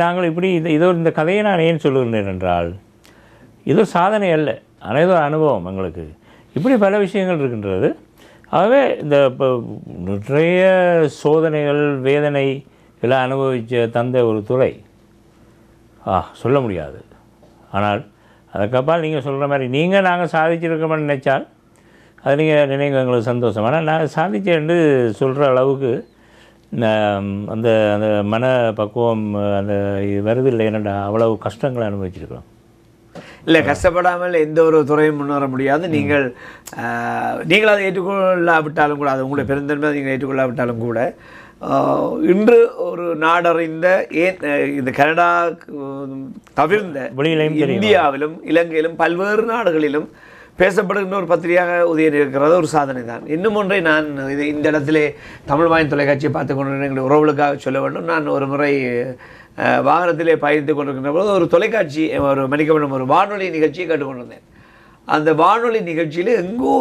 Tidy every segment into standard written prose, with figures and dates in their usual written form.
நாங்கள் இப்படி இந்த கதையை நான் ஏன் சொல்லுகிறேன் என்றால், இது ஒரு சாதனை அல்ல, ஆனால் இது ஒரு அனுபவம் எங்களுக்கு. இப்படி பல விஷயங்கள் இருக்கின்றது. ஆகவே இந்த இப்போ நிறைய சோதனைகள், வேதனை எல்லாம் அனுபவித்த தந்த ஒரு துறை சொல்ல முடியாது. ஆனால் அதுக்கப்பால் நீங்கள் சொல்கிற மாதிரி நாங்கள் சாதிச்சிருக்கோம்னு நினைச்சால் அது நீங்கள் நினைங்க எங்களுக்கு சந்தோஷம். ஆனால் நான் சாதிச்சேன்னு சொல்கிற அளவுக்கு அந்த அந்த மன பக்குவம் அந்த வருது இல்லை. என்னடா அவ்வளவு கஷ்டங்களை அனுபவிச்சிருக்கிறோம். இல்லை, கஷ்டப்படாமல் எந்த ஒரு துறையும் முன்னேற முடியாது. நீங்கள் அதை ஏற்றுக்கொள்ளாவிட்டாலும் கூட, அது உங்களுடைய பெருந்தன்மை நீங்கள் ஏற்றுக்கொள்ளாவிட்டாலும் கூட, இன்று ஒரு நாடறிந்த இந்த கனடா தவிர்ந்த இந்தியாவிலும் இலங்கையிலும் பல்வேறு நாடுகளிலும் பேசப்படுகின்ற ஒரு பத்திரிகையாக உதயன் இருக்கிறது ஒரு சாதனை தான். இன்னும் ஒன்றை நான் இந்த இடத்திலே தமிழ் வாயின் தொலைக்காட்சியை பார்த்து கொண்டு எங்களுடைய உறவுகளுக்காக சொல்ல வேண்டும். நான் ஒரு முறை வாகனத்திலே பயணித்து கொண்டிருக்கின்ற போது ஒரு தொலைக்காட்சி ஒரு வானொலி நிகழ்ச்சியை கேட்டுக்கொண்டிருந்தேன். அந்த வானொலி நிகழ்ச்சியில் எங்கோ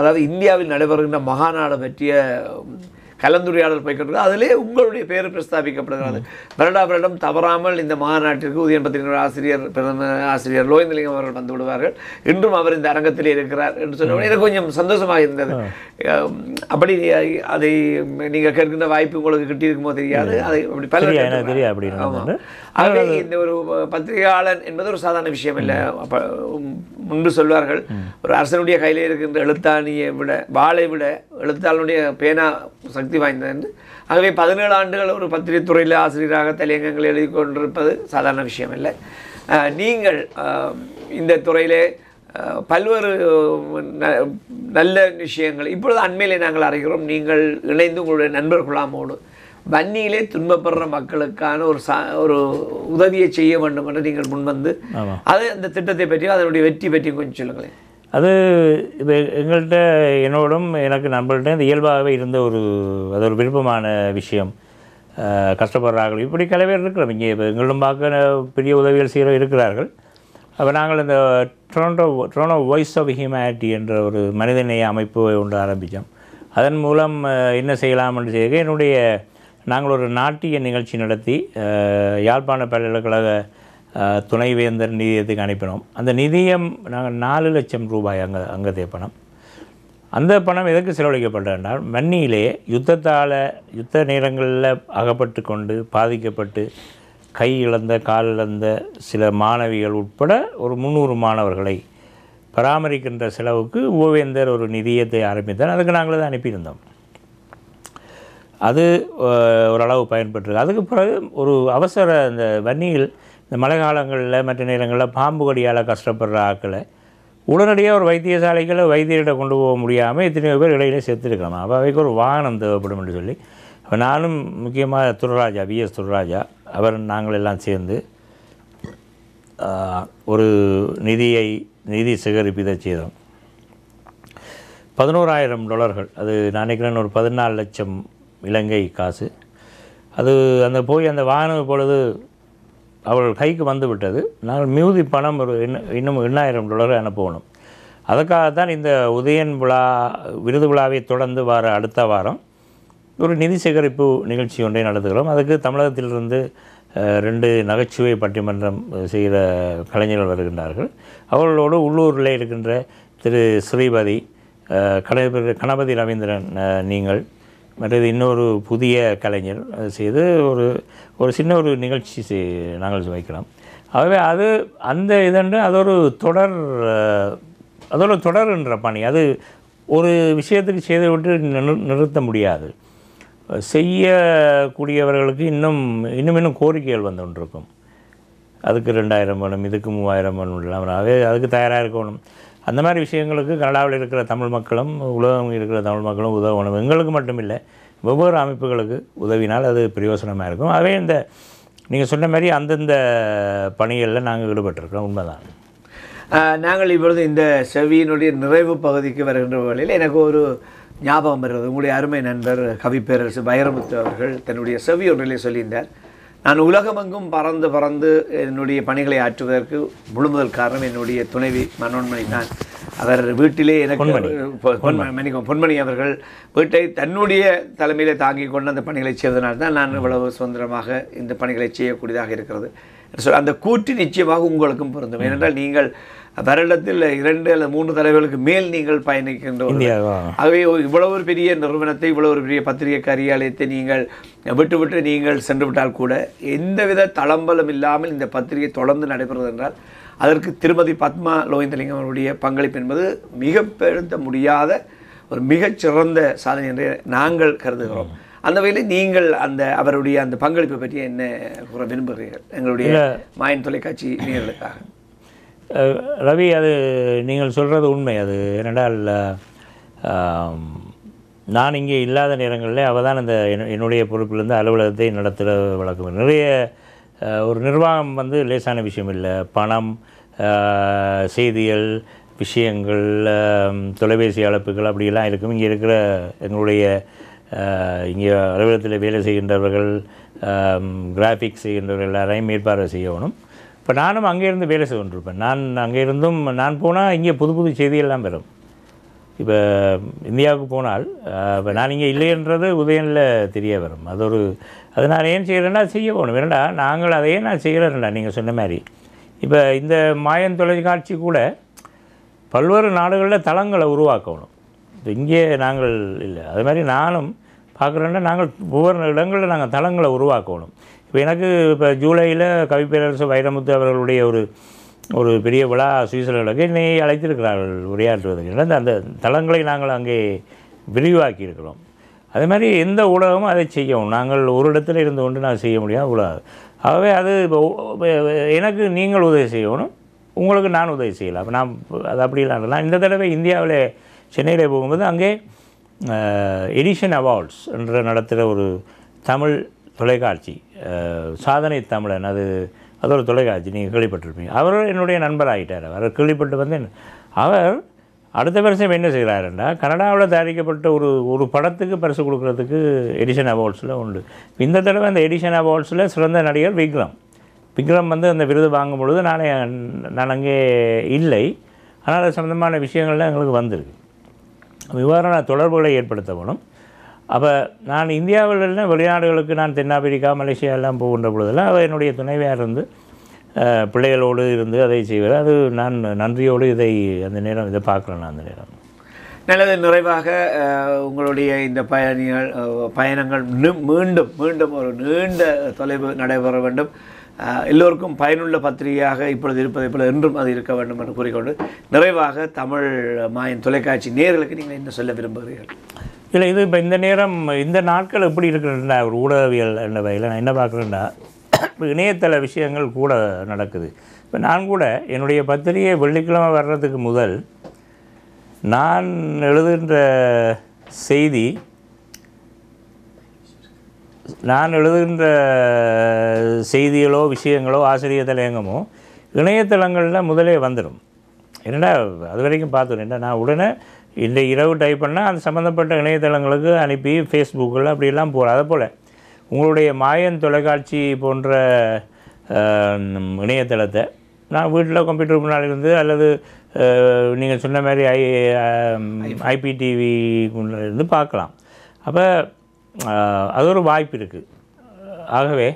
அதாவது இந்தியாவில் நடைபெறுகின்ற மகாநாடு பற்றிய கலந்துரையாடல் போய்கிட்டு அதிலே உங்களுடைய பேர் பிரஸ்தாபிக்கப்படுகிறது. வருடம் தவறாமல் இந்த மாநாட்டிற்கு உதயன் பத்திரிகை ஆசிரியர் ஆசிரியர் லோகேந்திரலிங்கம் அவர்கள் வந்து விடுவார்கள். இன்றும் அவர் இந்த அரங்கத்தில் இருக்கிறார் என்று சொன்ன எனக்கு கொஞ்சம் சந்தோஷமாக இருந்தது. அப்படி அதை நீங்கள் கேட்கின்ற வாய்ப்பு உங்களுக்கு கிட்டியிருக்குமோ தெரியாது. அதை அப்படி பல ஆகவே இந்த ஒரு பத்திரிகையாளன் என்பது ஒரு சாதாரண விஷயம் இல்லை. முன்பு சொல்வார்கள், ஒரு அரசனுடைய கையில் இருக்கின்ற எழுத்தாணியை விட வாளை விட எழுத்தாளனுடைய பேனா சக்தி வாய்ந்தது என்று. ஆகவே 17 ஆண்டுகள் ஒரு பத்திரிகை துறையில் ஆசிரியராக தலையங்கங்கள் எழுதி கொண்டிருப்பது சாதாரண விஷயம் இல்லை. நீங்கள் இந்த துறையிலே பல்வேறு நல்ல விஷயங்கள் இப்பொழுது அண்மையிலே நாங்கள் அறிகிறோம். நீங்கள் இணைந்து உங்களுடைய நண்பர் குழாமோடு வன்னியிலே துன்பப்படுற மக்களுக்கான ஒரு உதவியை செய்ய வேண்டும் என்று நீங்கள் முன்வந்து அந்த திட்டத்தை பற்றியும் அதனுடைய வெற்றி பற்றியும் கொஞ்சம் சொல்லுங்களேன். அது இப்போ எங்கள்கிட்ட என்னோடும் எனக்கு நண்பர்கள்ட்ட இந்த இயல்பாகவே இருந்த அது ஒரு விருப்பமான விஷயம். கஷ்டப்படுறார்கள், இப்படி பல பேர் இருக்கிறோம் இங்கே. இப்போ எங்களும் பார்க்க பெரிய உதவிகள் செய்கிற இருக்கிறார்கள். அப்போ நாங்கள் இந்த டொரண்டோ வாய்ஸ் ஆஃப் ஹியூமனிட்டி என்ற ஒரு மனிதநேய அமைப்பு ஒன்று ஆரம்பித்தோம். அதன் மூலம் என்ன செய்யலாம் என்று செய்ய நாங்கள் ஒரு நாட்டிய நிகழ்ச்சி நடத்தி யாழ்ப்பாண பல்கலைக்கழக துணைவேந்தர் நிதியத்துக்கு அனுப்பினோம். அந்த நிதியம் நாங்கள் 4 லட்சம் ரூபாய் அங்கத்தைய பணம். அந்த பணம் எதற்கு செலவழிக்கப்பட்டால், வன்னியிலே யுத்த நேரங்களில் அகப்பட்டு கொண்டு பாதிக்கப்பட்டு கை இழந்த கால் இழந்த சில மாணவிகள் உட்பட ஒரு 300 மாணவர்களை பராமரிக்கின்ற செலவுக்கு ஓவேந்தர் ஒரு நிதியத்தை ஆரம்பித்தார். அதுக்கு நாங்கள் தான் அனுப்பியிருந்தோம். அது ஓரளவு பயன்பட்டுருக்கு. அதுக்கு பிறகு ஒரு அவசர இந்த வன்னியில் இந்த மழை காலங்களில் மற்ற நேரங்களில் பாம்பு கடியால் கஷ்டப்படுற ஆக்களை உடனடியாக ஒரு வைத்தியசாலைகளை வைத்தியர்கிட்ட கொண்டு போக முடியாமல் எத்தனையோ பேர் இடையிலே செத்துருக்கலாம். அப்போ அவைக்கு ஒரு வாகனம் தேவைப்படும் என்று சொல்லி அப்போ நானும் முக்கியமாக துர்ராஜா, விஎஸ் துர்ராஜா அவர் நாங்கள் எல்லாம் சேர்ந்து ஒரு நிதி சேகரிப்பதை செய்தோம். $11,000. அது நான் நினைக்கிறேன் ஒரு 14 லட்சம் இலங்கை காசு. அது அந்த வாகனம் பொழுது அவர்கள் கைக்கு வந்து விட்டது. நாங்கள் மிகுதி பணம் இன்னும் $8,000 அனுப்பணும். அதுக்காகத்தான் இந்த உதயன் விருது விழாவை தொடர்ந்து அடுத்த வாரம் ஒரு நிதி சேகரிப்பு நிகழ்ச்சி ஒன்றை நடத்துகிறோம். அதுக்கு தமிழகத்திலிருந்து 2 நகைச்சுவை பட்டிமன்றம் செய்கிற கலைஞர்கள் வருகின்றார்கள். அவர்களோடு உள்ளூரில் இருக்கின்ற திரு ஸ்ரீபதி, கணபதி ரவீந்திரன், நீங்கள் மற்றது இன்னொரு புதிய கலைஞர் செய்து ஒரு சின்ன ஒரு நிகழ்ச்சி நாங்கள் வைக்கலாம். ஆகவே அதோட தொடர்ன்ற பணி. அது ஒரு விஷயத்துக்கு செய்துவிட்டு நிறுத்த முடியாது. செய்யக்கூடியவர்களுக்கு இன்னும் கோரிக்கைகள் வந்து கொண்டிருக்கும். அதுக்கு 2,000 வேணும், இதுக்கு 3,000 வேணும் இல்லாமல் அதுக்கு தயாராக இருக்கணும். அந்த மாதிரி விஷயங்களுக்கு கனடாவில் இருக்கிற தமிழ் மக்களும் உலகம் இருக்கிற தமிழ் மக்களும் உதவணும். எங்களுக்கு மட்டும் இல்லை, ஒவ்வொரு அமைப்புகளுக்கு உதவினால் அது பிரயோசனமாக இருக்கும். ஆகவே நீங்கள் சொன்ன மாதிரி அந்தந்த பணிகளில் நாங்கள் ஈடுபட்டிருக்கிறோம். உண்மைதான். நாங்கள் இப்பொழுது இந்த செவியினுடைய நிறைவு பகுதிக்கு வருகின்ற வழியில் எனக்கு ஒரு ஞாபகம் வருகிறது. உங்களுடைய அருமை நண்பர் கவிப்பேரரசு வைரமுத்து அவர்கள் தன்னுடைய செவி ஒன்றிலே சொல்லியிருந்தார், நான் உலகமெங்கும் பறந்து என்னுடைய பணிகளை ஆற்றுவதற்கு முழுமுதல் காரணம் என்னுடைய துணைவி மனோன்மணி தான். அவர் வீட்டிலே எனக்கு பொன்மணி அவர்கள் வீட்டை தன்னுடைய தலைமையிலே தாங்கி கொண்டு அந்த பணிகளை செய்வதனால் தான் நான் இவ்வளவு சுதந்திரமாக இந்த பணிகளை செய்யக்கூடியதாக இருக்கிறது. அந்த கூற்று நிச்சயமாக உங்களுக்கும் பொருந்தும். ஏனென்றால் நீங்கள் வருடத்தில் 2 அல்லது 3 தலைவர்களுக்கு மேல் நீங்கள் பயணிக்கின்ற, ஆகவே இவ்வளவு ஒரு பெரிய நிறுவனத்தை, இவ்வளவு ஒரு பெரிய பத்திரிகை காரியாலயத்தை நீங்கள் விட்டு நீங்கள் சென்று விட்டால் கூட எந்தவித தளம்பலம் இல்லாமல் இந்த பத்திரிகை தொடர்ந்து நடைபெறுவது என்றால் அதற்கு திருமதி பத்மா லோகிந்தலிங்கம் அவருடைய பங்களிப்பு என்பது மிகப்படுத்த முடியாத ஒரு மிகச்சிறந்த சாதனை என்று நாங்கள் கருதுகிறோம். அந்த வகையில் நீங்கள் அவருடைய அந்த பங்களிப்பை பற்றி என்ன கூற விரும்புகிறீர்கள் எங்களுடைய மாயன் தொலைக்காட்சி நேயர்களுக்காக? ரவி, அது நீங்கள் சொல்கிறது உண்மை. அது ஏனென்றால் நான் இங்கே இல்லாத நேரங்களில் அவள் தான் அந்த என்னுடைய பொறுப்பிலிருந்து அலுவலகத்தை நடத்துகிற வழக்கம். நிறைய ஒரு நிர்வாகம் லேசான விஷயம் இல்லை. பணம், செய்திகள், விஷயங்கள், தொலைபேசி அழைப்புகள் அப்படியெல்லாம் இருக்கும். இங்கே இருக்கிற எங்களுடைய இங்கே அலுவலகத்தில் வேலை செய்கின்றவர்கள், கிராஃபிக்ஸ் செய்கின்றவர்கள் எல்லாரையும் மேற்பார்வை செய்யணும். இப்போ நானும் அங்கேருந்து வேலை செய்து கொண்டிருப்பேன். நான் இருந்தும் நான் போனால் இங்கே புது புது செய்தியெல்லாம் பெறும். இப்போ இந்தியாவுக்கு போனால் இப்போ நான் இங்கே இல்லைன்றது உதயனில் தெரிய வரும். அது நான் ஏன் செய்கிறேன்னா செய்ய போகணும். வேண்டா நாங்கள் அதையே நான் செய்கிறேன்டா நீங்கள் சொன்ன மாதிரி. இப்போ இந்த மாயன் தொலைக்காட்சி கூட பல்வேறு நாடுகளில் தளங்களை உருவாக்கணும். இப்போ இங்கே நாங்கள் இல்லை. அது மாதிரி நானும் பார்க்குறேன்னா நாங்கள் ஒவ்வொரு இடங்களில் நாங்கள் தளங்களை உருவாக்கணும். இப்போ எனக்கு இப்போ ஜூலையில் கவிப்பேரரசு வைரமுத்து அவர்களுடைய ஒரு பெரிய விழா சுவிட்சர்லாந்துக்கு என்னை அழைத்திருக்கிறார்கள் உரையாற்றுவதற்கு. அந்த தளங்களை நாங்கள் அங்கே விரிவாக்கி இருக்கிறோம். அதே மாதிரி எந்த ஊடகமும் அதை செய்யவும் நாங்கள் ஒரு இடத்துல இருந்து கொண்டு நான் செய்ய முடியாது கூடாது. ஆகவே அது இப்போ எனக்கு நீங்கள் உதவி செய்யணும், உங்களுக்கு நான் உதவி செய்யலாம். அப்போ நான் அது அப்படிலாம் நான் இந்த தடவை இந்தியாவில் சென்னையில் போகும்போது அங்கே எடிஷன் அவார்ட்ஸ் என்ற நடத்துகிற ஒரு தமிழ் தொலைக்காட்சி, சாதனை தமிழன், அது ஒரு தொலைக்காட்சி, நீங்கள் கேள்விப்பட்டிருப்பீங்க. அவர் என்னுடைய நண்பராகிட்டார். அவர் கேள்விப்பட்டு அவர் அடுத்த வருஷம் என்ன செய்கிறாருன்னா கனடாவில் தயாரிக்கப்பட்ட ஒரு படத்துக்கு பரிசு கொடுக்குறதுக்கு எடிஷன் அவார்ட்ஸில் உண்டு. இந்த தடவை அந்த எடிஷன் அவார்ட்ஸில் சிறந்த நடிகர் விக்ரம் அந்த விருது வாங்கும் பொழுது நான் அங்கே இல்லை. ஆனால் அது சம்மந்தமான விஷயங்கள்லாம் எங்களுக்கு வந்திருக்கு. விவகார தொடர்புகளை ஏற்படுத்த வேணும். அப்போ நான் இந்தியாவில் வெளிநாடுகளுக்கு நான் தென்னாப்பிரிக்கா, மலேசியா எல்லாம் போகின்ற பொழுதெல்லாம் அவர் என்னுடைய துணைவியார் பிள்ளைகளோடு இருந்து அதை செய்வார். அது நான் நன்றியோடு அந்த நேரம் இதை பார்க்குறேன். நான் அந்த நேரம் நல்லது. நிறைவாக உங்களுடைய இந்த பயணங்கள் மீண்டும் ஒரு நீண்ட தொலைவு நடைபெற வேண்டும். எல்லோருக்கும் பயனுள்ள பத்திரிகையாக இப்பொழுது இருப்பதை போல என்றும் அது இருக்க வேண்டும் என்று கூறிக்கொண்டு நிறைவாக தமிழ் மாயன் தொலைக்காட்சி நேயர்களுக்கு நீங்கள் என்ன சொல்ல விரும்புகிறீர்கள்? இல்லை, இது இப்போ இந்த நேரம் இந்த நாட்கள் எப்படி இருக்கிறேன்னா ஒரு ஊடகவியல் என்ற வகையில் நான் என்ன பார்க்குறேன்னா இப்போ இணையதள விஷயங்கள் கூட நடக்குது. இப்போ நான் கூட என்னுடைய பத்திரிகை வெள்ளிக்கிழமை வர்றதுக்கு முதல் நான் எழுதுகின்ற செய்திகளோ விஷயங்களோ ஆசிரியர் தலையங்கமோ இணையதளங்களில் முதலே வந்துடும். என்னடா அது வரைக்கும் பார்த்துடும். என்ன நான் உடனே இந்த இரவு டைப் பண்ணால் அது சம்மந்தப்பட்ட இணையதளங்களுக்கு அனுப்பி ஃபேஸ்புக்கில் அப்படிலாம் போகிறேன். அதை போல் உங்களுடைய மாயன் தொலைக்காட்சி போன்ற இணையதளத்தை நான் வீட்டில் கம்ப்யூட்டர் முன்னால் இருந்து அல்லது நீங்கள் சொன்ன மாதிரி ஐபிடிவி இருந்து பார்க்கலாம். அப்போ அது ஒரு வாய்ப்பு இருக்குது. ஆகவே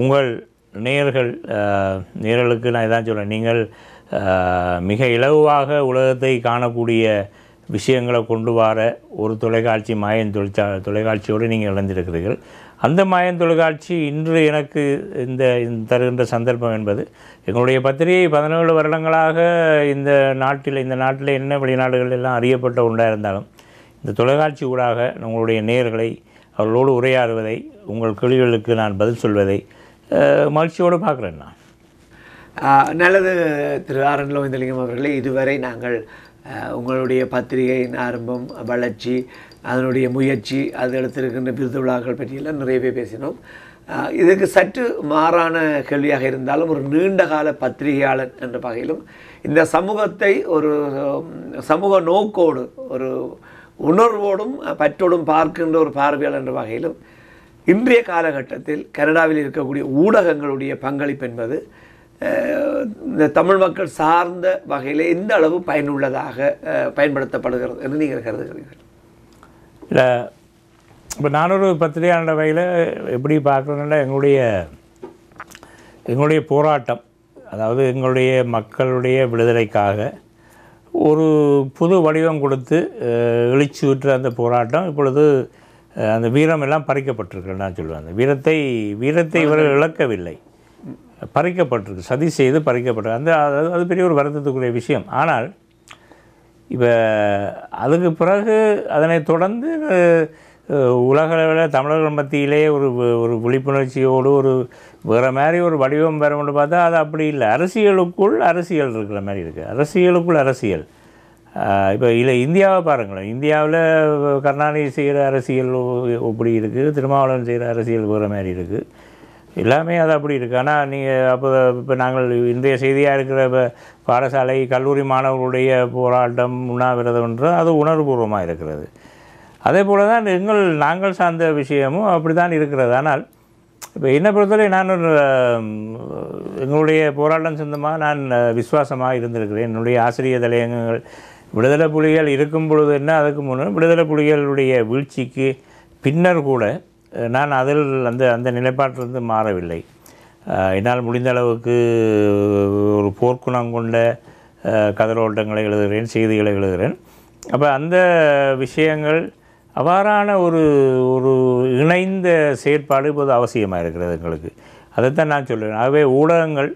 உங்கள் நேயர்களுக்கு நான் இதான் சொல்கிறேன், நீங்கள் மிக இலகுவாக உலகத்தை காணக்கூடிய விஷயங்களை கொண்டு வர ஒரு தொலைக்காட்சி மாயன் தொலைக்காட்சியோடு நீங்கள் இணைந்திருக்கிறீர்கள். அந்த மாயன் தொலைக்காட்சி இன்று எனக்கு தருகின்ற சந்தர்ப்பம் என்பது எங்களுடைய பத்திரிகை 17 வருடங்களாக இந்த நாட்டில் என்ன வெளிநாடுகள் எல்லாம் அறியப்பட்ட ஒன்றாக இருந்தாலும் இந்த தொலைக்காட்சி ஊடாக உங்களுடைய நேயர்களை அவர்களோடு உரையாடுவதை, உங்கள் கேள்விகளுக்கு நான் பதில் சொல்வதை மகிழ்ச்சியோடு பார்க்குறேன். நான் நல்லது. திரு ஆர்.என். லோகிந்தலிங்கம் அவர்களே, இதுவரை நாங்கள் உங்களுடைய பத்திரிகையின் ஆரம்பம், வளர்ச்சி, அதனுடைய முயற்சி, அது எடுத்திருக்கின்ற விருது விழாக்கள் பற்றியெல்லாம் நிறையவே பேசினோம். இதுக்கு சற்று மாறான கேள்வியாக இருந்தாலும் ஒரு நீண்டகால பத்திரிகையாளர் என்ற வகையிலும் இந்த சமூகத்தை ஒரு சமூக நோக்கோடு ஒரு உணர்வோடும் பற்றோடும் பார்க்கின்ற ஒரு பார்வையாளர் என்ற வகையிலும் இன்றைய காலகட்டத்தில் கனடாவில் இருக்கக்கூடிய ஊடகங்களுடைய பங்களிப்பு என்பது இந்த தமிழ் மக்கள் சார்ந்த வகையில் எந்த அளவு பயனுள்ளதாக பயன்படுத்தப்படுகிறது என்று நீங்கள் கருதுகிறீர்கள்? இல்லை, இப்போ நானொரு பத்திரிகையாளர் வகையில் எப்படி பார்க்குறேன்னா, எங்களுடைய போராட்டம், அதாவது எங்களுடைய மக்களுடைய விடுதலைக்காக ஒரு புது வடிவம் கொடுத்து எழுச்சியுற்ற அந்த போராட்டம் இப்பொழுது அந்த வீரம் எல்லாம் பறிக்கப்பட்டிருக்கு. நான் சொல்லுவேன், அந்த வீரத்தை இவர்கள் இழக்கவில்லை, பறிக்கப்பட்டிருக்கு, சதி செய்து பறிக்கப்பட்டிருக்கு. அது பெரிய ஒரு வருத்தத்துக்குரிய விஷயம். ஆனால் இப்போ அதுக்கு பிறகு அதனை தொடர்ந்து உலகளவில் தமிழர்கள் மத்தியிலே ஒரு விழிப்புணர்ச்சியோடு ஒரு வேறு மாதிரி ஒரு வடிவம் வேறுமென்று பார்த்தா அது அப்படி இல்லை. அரசியலுக்குள் அரசியல் இருக்கிற மாதிரி இருக்குது, அரசியலுக்குள் அரசியல். இப்போ இந்தியாவை பாருங்களேன், இந்தியாவில் கருணாநிதி செய்கிற அரசியல் அப்படி இருக்குது, திருமாவளவன் செய்கிற அரசியல் வேறு மாதிரி இருக்குது, எல்லாமே அது அப்படி இருக்குது. ஆனால் நீங்கள் இப்போ நாங்கள் இன்றைய செய்தியாக இருக்கிற பாடசாலை கல்லூரி மாணவர்களுடைய போராட்டம் உண்ணாவிரதம்ன்ற அது உணர்வுபூர்வமாக இருக்கிறது. அதே போல் தான் நாங்கள் சார்ந்த விஷயமும் அப்படி தான் இருக்கிறது. ஆனால் இப்போ என்னை பொறுத்தவரை நான் எங்களுடைய போராட்டம் சொந்தமாக நான் விசுவாசமாக இருந்திருக்கிறேன். என்னுடைய ஆசிரியர் தலையங்கங்கள் விடுதலை புலிகள் இருக்கும் பொழுது என்ன, அதுக்கு முன்னே விடுதலை புலிகளுடைய வீழ்ச்சிக்கு பின்னர் கூட நான் அதில் அந்த நிலைப்பாட்டிலிருந்து மாறவில்லை. என்னால் முடிந்த அளவுக்கு ஒரு போர்க்குணம் கொண்ட கதரோட்டங்களை எழுதுகிறேன், செய்திகளை எழுதுகிறேன். அப்போ அந்த விஷயங்கள் அவ்வாறான ஒரு இணைந்த செயற்பாடு இப்போது அவசியமாக இருக்கிறது எங்களுக்கு. அதைத்தான் நான் சொல்லுவேன். ஆகவே ஊடகங்கள்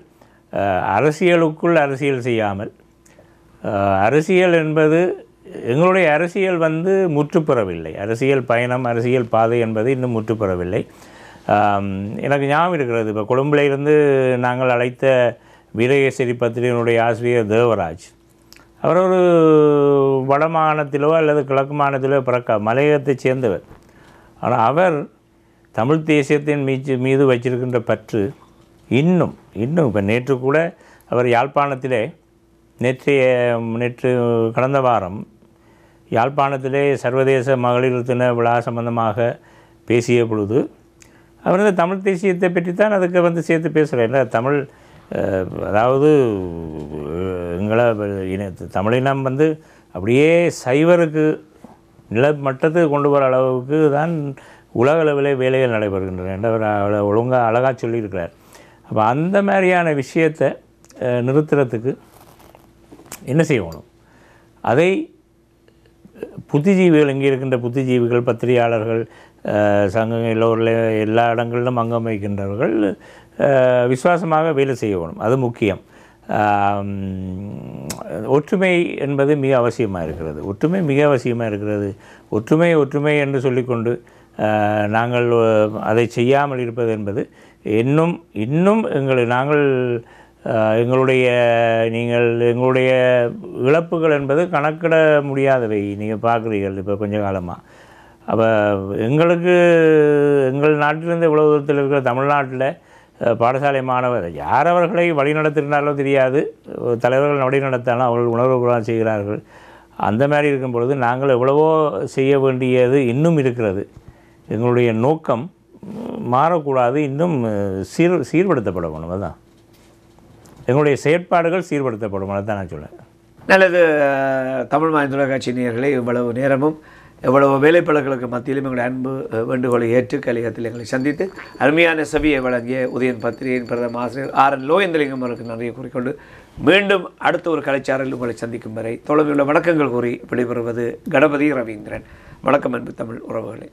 அரசியலுக்குள் அரசியல் செய்யாமல், அரசியல் என்பது எங்களுடைய அரசியல் முற்றுப்பெறவில்லை, அரசியல் பயணம் அரசியல் பாதை என்பது இன்னும் முற்றுப்பெறவில்லை. எனக்கு ஞாபகம் இருக்கிறது, இப்போ கொழும்பிலிருந்து நாங்கள் அழைத்த வீரகேசரி பத்திரிகையினுடைய ஆசிரியர் தேவராஜ், அவர் ஒரு வட மாகாணத்திலோ அல்லது கிழக்கு மாகாணத்திலோ மலையகத்தைச் சேர்ந்தவர். ஆனால் அவர் தமிழ் தேசியத்தின் மீது வச்சிருக்கின்ற பற்று இன்னும் இப்போ நேற்று கூட அவர் யாழ்ப்பாணத்திலே நேற்று கடந்த வாரம் யாழ்ப்பாணத்திலே சர்வதேச மகளிர் தின விழா சம்பந்தமாக பேசிய பொழுது அவர் தமிழ் தேசியத்தை பற்றி தான் அதுக்கு சேர்த்து பேசுகிறேன். தமிழ், அதாவது எங்களை தமிழினம் அப்படியே சைவருக்கு நிலமட்டத்துக்கு கொண்டு வர அளவுக்கு தான் உலக அளவிலே வேலைகள் நடைபெறுகின்றன என்று அவர் ஒழுங்காக அழகாக சொல்லியிருக்கிறார். அப்போ அந்த மாதிரியான விஷயத்தை நிறுத்துறதுக்கு என்ன செய்யணும்? அதை புத்திஜீவிகள், இங்கே இருக்கின்ற புத்திஜீவிகள், பத்திரிகையாளர்கள், சங்கங்கள் எல்லோரில் எல்லா இடங்களிலும் அங்கம் வைக்கின்றவர்கள் விசுவாசமாக வேலை செய்யணும். அது முக்கியம். ஒற்றுமை என்பது மிக அவசியமாக இருக்கிறது. ஒற்றுமை என்று சொல்லிக்கொண்டு நாங்கள் அதை செய்யாமல் இருப்பது என்பது இன்னும் எங்களுடைய இழப்புகள் என்பது கணக்கிட முடியாதவை. நீங்கள் பார்க்குறீர்கள் இப்போ கொஞ்ச காலமாக. அப்போ எங்கள் நாட்டிலிருந்து இவ்வளவு தூரத்தில் இருக்கிற தமிழ்நாட்டில் பாடசாலை மாணவர் யார் அவர்களை வழிநடத்தினாலோ தெரியாது, தலைவர்கள் வழிநடத்தாலும் அவர்கள் உணர்வுபூர்வமாக செய்கிறார்கள். அந்த மாதிரி இருக்கும் பொழுது நாங்கள் எவ்வளவோ செய்ய வேண்டியது இன்னும் இருக்கிறது. எங்களுடைய நோக்கம் மாறக்கூடாது, இன்னும் சீர்படுத்தப்படணும். அதுதான் எங்களுடைய செயற்பாடுகள் சீர்படுத்தப்படும். அதுதான் நான் சொல்லுவேன். நல்லது. தமிழ் மாநில தொலைக்காட்சி நேயர்களே, இவ்வளவு நேரமும் எவ்வளவு வேலைப்பளர்களுக்கு மத்தியிலும் எங்களுடைய அன்பு வேண்டுகோளை ஏற்று கலிகத்தில் எங்களை சந்தித்து அருமையான செவியை வழங்கிய உதயன் பத்திரிகையின் பிரதம ஆசிரியர் RN லோகேந்திரலிங்கம் அவருக்கு நன்றியை கூறிக்கொண்டு மீண்டும் அடுத்த ஒரு கலைச்சாரல் உங்களை சந்திக்கும் வரை தொலைவில் வணக்கங்கள் கூறி விடைபெறுவது கணபதி ரவீந்திரன். வணக்கம் அன்பு தமிழ் உறவுகளே.